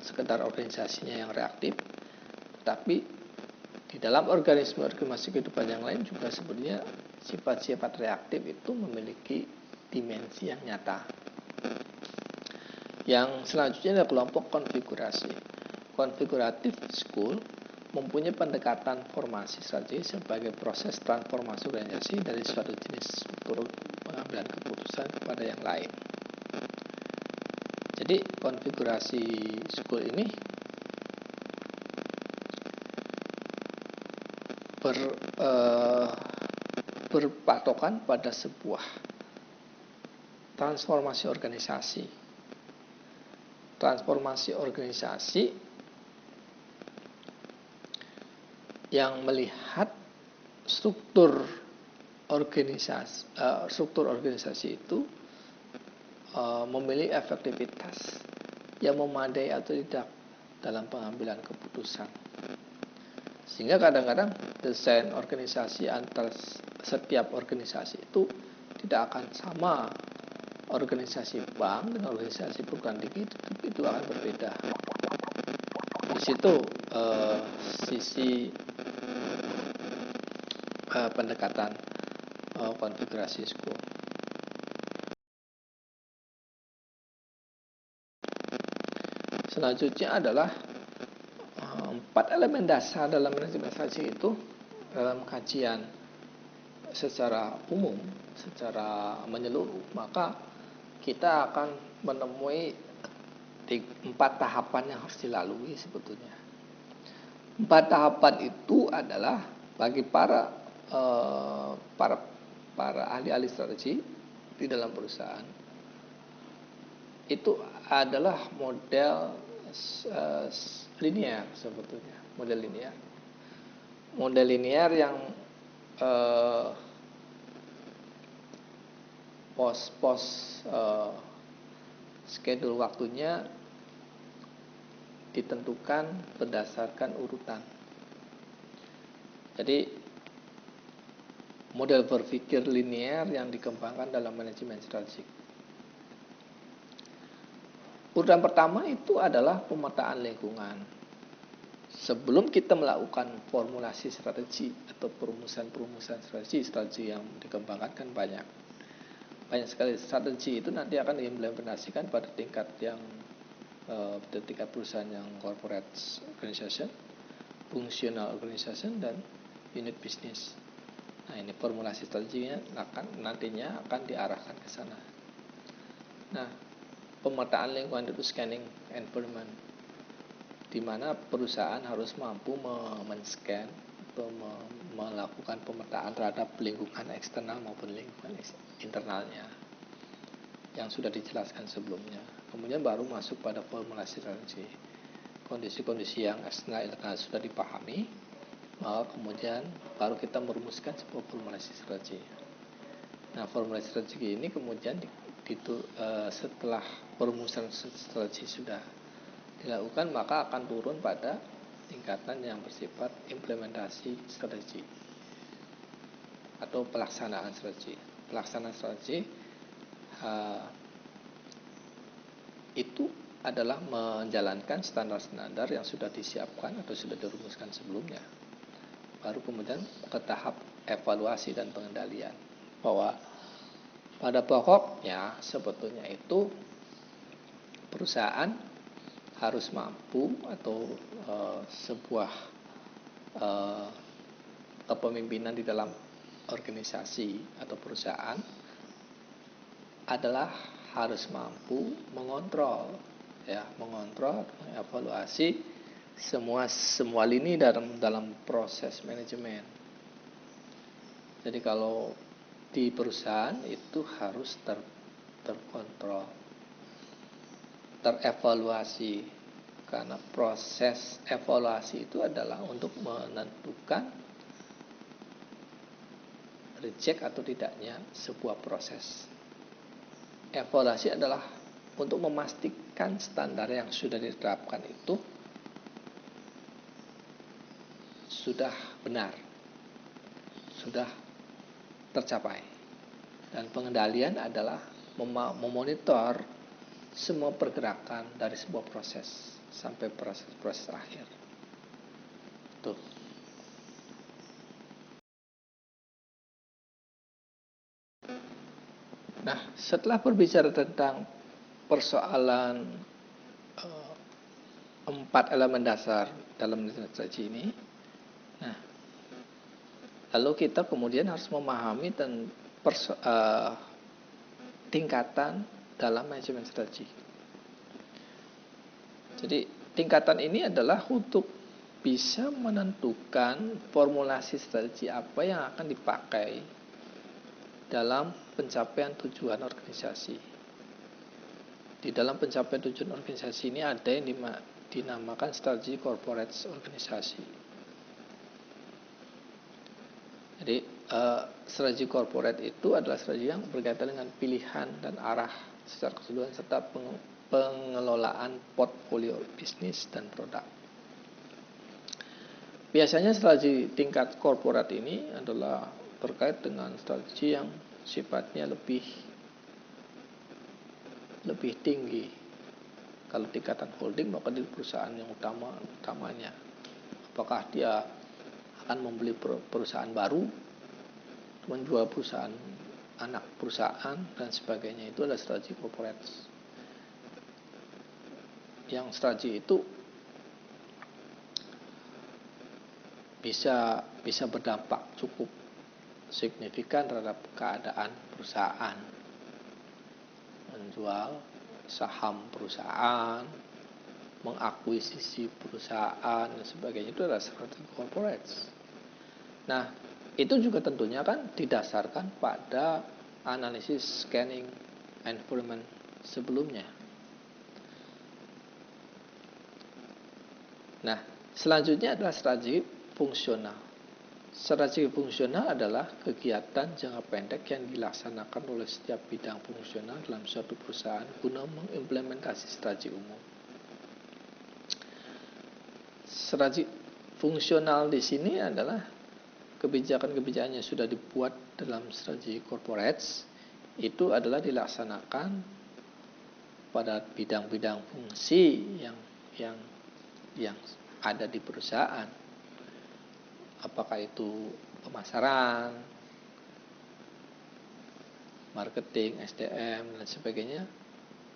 S1: sekedar organisasinya yang reaktif, tapi di dalam organisasi kehidupan yang lain juga sebenarnya sifat-sifat reaktif itu memiliki dimensi yang nyata. Yang selanjutnya adalah kelompok konfigurasi. Configurative school mempunyai pendekatan formasi strategi sebagai proses transformasi organisasi dari suatu jenis struktur pengambilan keputusan kepada yang lain. Jadi konfigurasi school ini berpatokan pada sebuah transformasi organisasi. Transformasi organisasi yang melihat struktur organisasi itu memiliki efektivitas yang memadai atau tidak dalam pengambilan keputusan. Sehingga kadang-kadang desain organisasi antar setiap organisasi itu tidak akan sama. Organisasi bank dengan organisasi perguruan tinggi itu akan berbeda. Di situ sisi pendekatan konfigurasi school. Selanjutnya adalah 4 elemen dasar dalam manajemen strategi itu dalam kajian secara umum, secara menyeluruh, maka kita akan menemui 4 tahapan yang harus dilalui sebetulnya. 4 tahapan itu adalah bagi para ahli-ahli strategi di dalam perusahaan itu adalah model linear sebetulnya, model linear yang pos schedule waktunya ditentukan berdasarkan urutan. Jadi model berpikir linear yang dikembangkan dalam manajemen strategik. Urutan pertama itu adalah pemetaan lingkungan. Sebelum kita melakukan formulasi strategi atau perumusan strategi yang dikembangkan kan banyak sekali strategi itu nanti akan diimplementasikan pada tingkat perusahaan yang corporate organization, functional organization, dan unit bisnis. Nah, ini formulasi strateginya nantinya akan diarahkan ke sana. Nah, pemetaan lingkungan itu scanning environment, di mana perusahaan harus mampu men-scan atau melakukan pemetaan terhadap lingkungan eksternal maupun lingkungan internalnya yang sudah dijelaskan sebelumnya. Kemudian baru masuk pada formulasi strategi. Kondisi-kondisi yang eksternal internal sudah dipahami, maka kemudian baru kita merumuskan sebuah formulasi strategi. Nah, formulasi strategi ini kemudian setelah perumusan strategi sudah dilakukan, maka akan turun pada tingkatan yang bersifat implementasi strategi atau pelaksanaan strategi. Pelaksanaan strategi itu adalah menjalankan standar-standar yang sudah disiapkan atau sudah dirumuskan sebelumnya. Baru kemudian ke tahap evaluasi dan pengendalian, bahwa pada pokoknya sebetulnya itu perusahaan harus mampu atau sebuah kepemimpinan di dalam organisasi atau perusahaan adalah harus mampu mengontrol, mengevaluasi semua lini dalam proses manajemen. Jadi kalau di perusahaan itu harus terkontrol, terevaluasi, karena proses evaluasi itu adalah untuk menentukan reject atau tidaknya sebuah proses. Evaluasi adalah untuk memastikan standar yang sudah diterapkan itu sudah benar, sudah tercapai. Dan pengendalian adalah memonitor semua pergerakan dari sebuah proses sampai proses akhir. Tuh. Nah, setelah berbicara tentang persoalan 4 elemen dasar dalam strategi ini, nah, lalu kita kemudian harus memahami tingkatan dalam manajemen strategi. Jadi tingkatan ini adalah untuk bisa menentukan formulasi strategi apa yang akan dipakai dalam pencapaian tujuan organisasi. Di dalam pencapaian tujuan organisasi ini ada yang dinamakan strategi corporate organisasi. Jadi strategi corporate itu adalah strategi yang berkaitan dengan pilihan dan arah secara keseluruhan serta pengelolaan portfolio bisnis dan produk. Biasanya strategi tingkat corporate ini adalah terkait dengan strategi yang sifatnya lebih tinggi. Kalau tingkatan holding maka di perusahaan yang utamanya. Apakah dia akan membeli perusahaan baru, menjual perusahaan anak perusahaan dan sebagainya, itu adalah strategi corporate. Yang strategi itu bisa berdampak cukup signifikan terhadap keadaan perusahaan, menjual saham perusahaan, mengakuisisi perusahaan dan sebagainya, itu adalah strategi corporate. Nah, itu juga tentunya kan didasarkan pada analisis scanning environment sebelumnya. Nah, selanjutnya adalah strategi fungsional. Strategi fungsional adalah kegiatan jangka pendek yang dilaksanakan oleh setiap bidang fungsional dalam suatu perusahaan guna mengimplementasi strategi umum. Strategi fungsional di sini adalah kebijakan-kebijakan yang sudah dibuat dalam strategi corporate itu adalah dilaksanakan pada bidang-bidang fungsi yang ada di perusahaan. Apakah itu pemasaran, marketing, SDM dan sebagainya,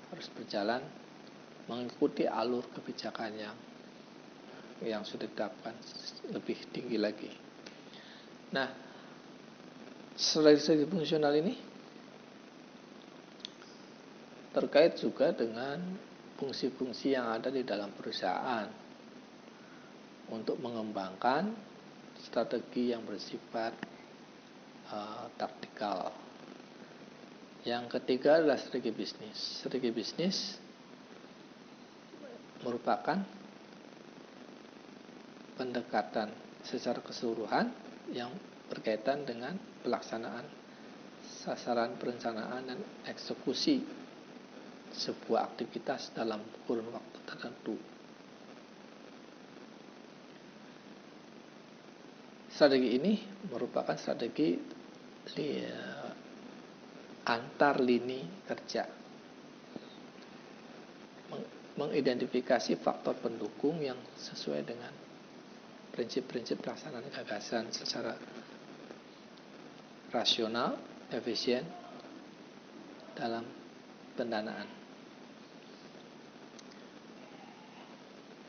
S1: harus berjalan mengikuti alur kebijakan yang sudah ditetapkan lebih tinggi lagi. Nah, strategi fungsional ini terkait juga dengan fungsi-fungsi yang ada di dalam perusahaan untuk mengembangkan strategi yang bersifat taktikal. Yang ketiga adalah strategi bisnis. Strategi bisnis merupakan pendekatan secara keseluruhan yang berkaitan dengan pelaksanaan sasaran perencanaan dan eksekusi sebuah aktivitas dalam kurun waktu tertentu. Strategi ini merupakan strategi antar lini kerja, mengidentifikasi faktor pendukung yang sesuai dengan prinsip-prinsip pelaksanaan gagasan secara rasional, efisien dalam pendanaan.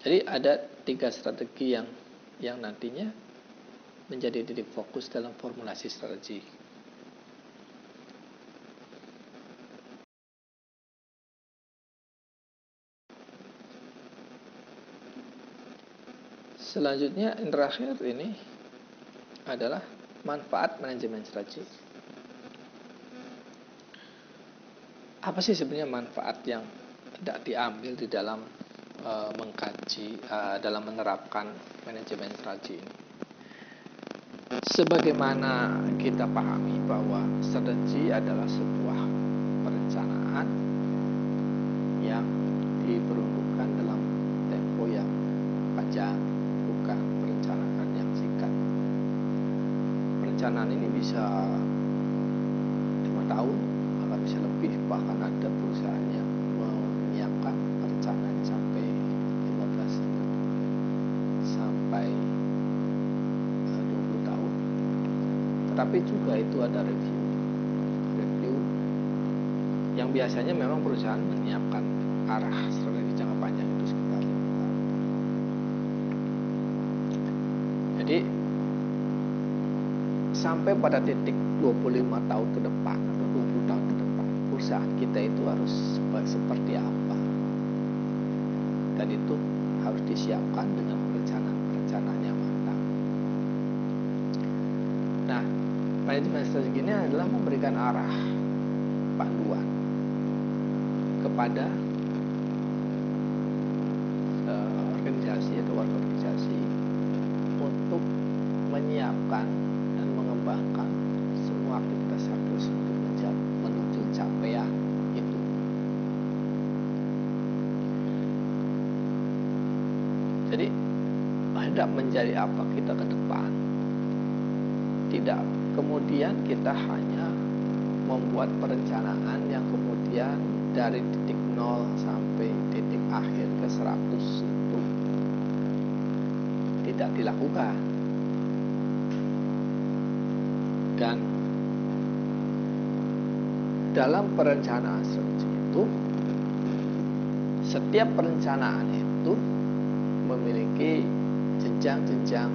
S1: Jadi ada 3 strategi yang nantinya menjadi titik fokus dalam formulasi strategi. Selanjutnya yang terakhir ini adalah manfaat manajemen strategi. Apa sih sebenarnya manfaat yang tidak diambil di dalam mengkaji, dalam menerapkan manajemen strategi ini? Sebagaimana kita pahami bahwa strategi adalah sebuah perencanaan yang diperuntukkan dalam tempo yang panjang, bukan perencanaan yang singkat. Perencanaan ini bisa 5 tahun, akan bisa lebih, bahkan ada perusahaan yang menyiapkan perencanaan sampai 15 sampai 20 tahun. Tetapi juga itu ada review yang biasanya memang perusahaan menyiapkan arah strategi jangka panjang itu sekitar 5 tahun. Jadi sampai pada titik 25 tahun ke depan atau 20 tahun ke depan, perusahaan kita itu harus seperti apa, dan itu harus disiapkan dengan perencanaan yang matang. Nah, manajemen strategi ini adalah memberikan arah panduan kepada organisasi atau warga organisasi untuk menyiapkan dan mengembangkan semua aktivitas harus untuk menuju capaian itu. Jadi hendak menjadi apa kita ke depan, tidak kemudian kita hanya membuat perencanaan yang kemudian dari titik 0 sampai titik akhir ke 100 itu tidak dilakukan. Dan dalam perencanaan strategi itu, setiap perencanaan itu memiliki jenjang-jenjang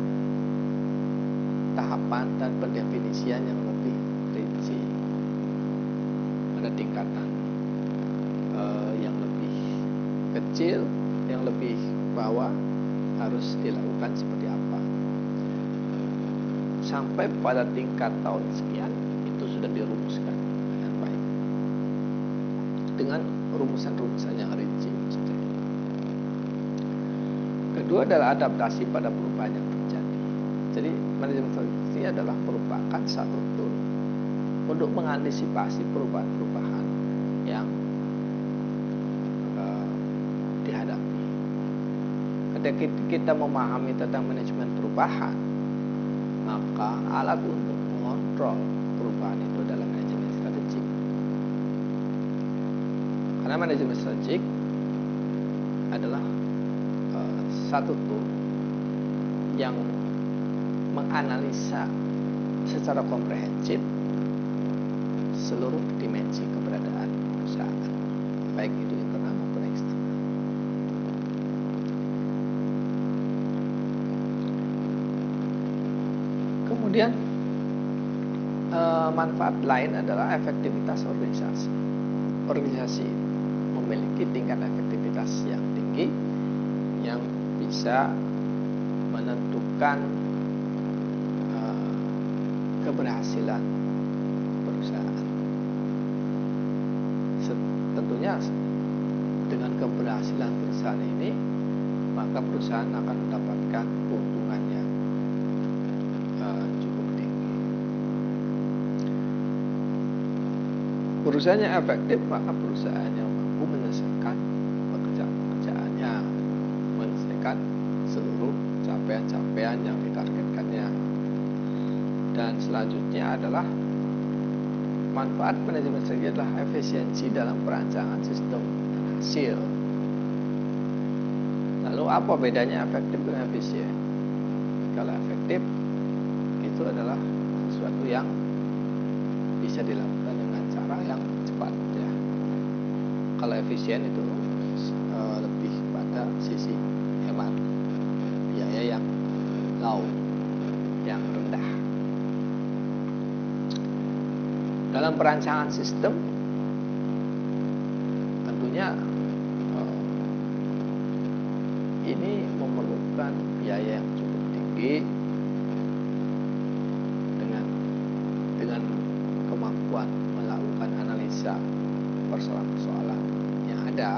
S1: tahapan dan pendefinisian yang lebih rinci. Ada tingkatan yang lebih kecil, yang lebih bawah harus dilakukan seperti apa. Sampai pada tingkat tahun sekian itu sudah dirumuskan dengan baik dengan rumusan-rumusan yang rinci. Kedua adalah adaptasi pada perubahan yang terjadi. Jadi manajemen strategi adalah merupakan satu tool untuk mengantisipasi perubahan-perubahan yang dihadapi. Ketika kita memahami tentang manajemen perubahan, maka alat untuk mengontrol perubahan itu adalah manajemen strategik. Karena manajemen strategik adalah satu tool yang menganalisa secara komprehensif seluruh dimensi keberadaan perusahaan, baik itu internal maupun eksternal. Kemudian manfaat lain adalah efektivitas organisasi. Organisasi memiliki tingkat efektivitas yang tinggi yang bisa menentukan keberhasilan perusahaan. Tentunya dengan keberhasilan perusahaan ini, maka perusahaan akan mendapatkan keuntungan yang cukup tinggi. Perusahaan yang efektif, maka perusahaan yang mampu menyelesaikan pekerjaan-pekerjaannya, menyelesaikan seluruh capaian-capaian yang ditargetkannya. Dan selanjutnya adalah manfaat manajemen strategi adalah efisiensi dalam perancangan sistem dan hasil. Lalu apa bedanya efektif dengan efisien? Kalau efektif itu adalah sesuatu yang bisa dilakukan dengan cara yang cepat, ya. Kalau efisien itu lebih pada sisi hemat, biaya yang low, yang rendah. Dalam perancangan sistem, tentunya ini memerlukan dengan biaya yang cukup tinggi, dengan kemampuan melakukan analisa persoalan-persoalan yang ada,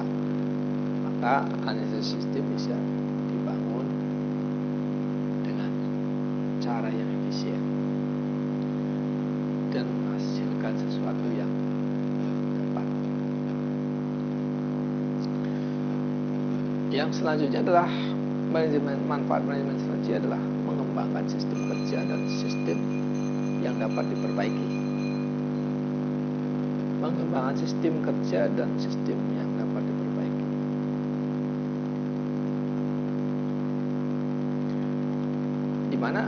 S1: maka analisis sistem bisa dibangun dengan cara yang efisien dan menghasilkan sesuatu yang tepat. Yang selanjutnya adalah manfaat manajemen strategi adalah mengembangkan sistem kerja dan sistem yang dapat diperbaiki. Mengembangkan sistem kerja dan sistem yang dapat diperbaiki. Di mana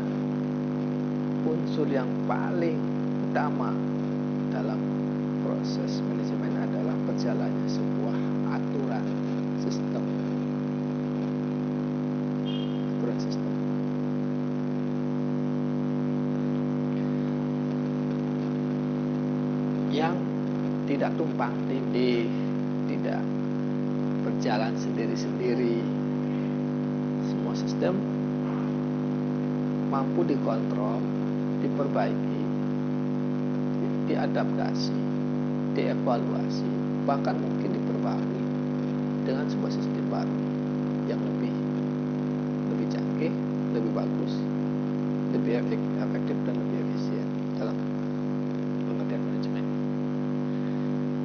S1: unsur yang paling utama dalam proses manajemen adalah berjalannya sebuah aturan sistem. Yang tidak tumpang tindih, tidak berjalan sendiri-sendiri. Semua sistem mampu dikontrol, diperbaiki, diadaptasi, dievaluasi, bahkan mungkin diperbarui dengan sebuah sistem baru yang lebih canggih, lebih bagus, lebih efektif dan lebih efisien dalam pengertian manajemen.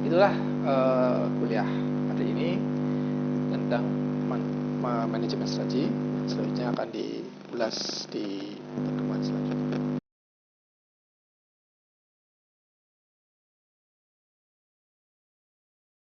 S1: Itulah kuliah hari ini tentang manajemen strategi. Selanjutnya akan diulas di pertemuan selanjutnya.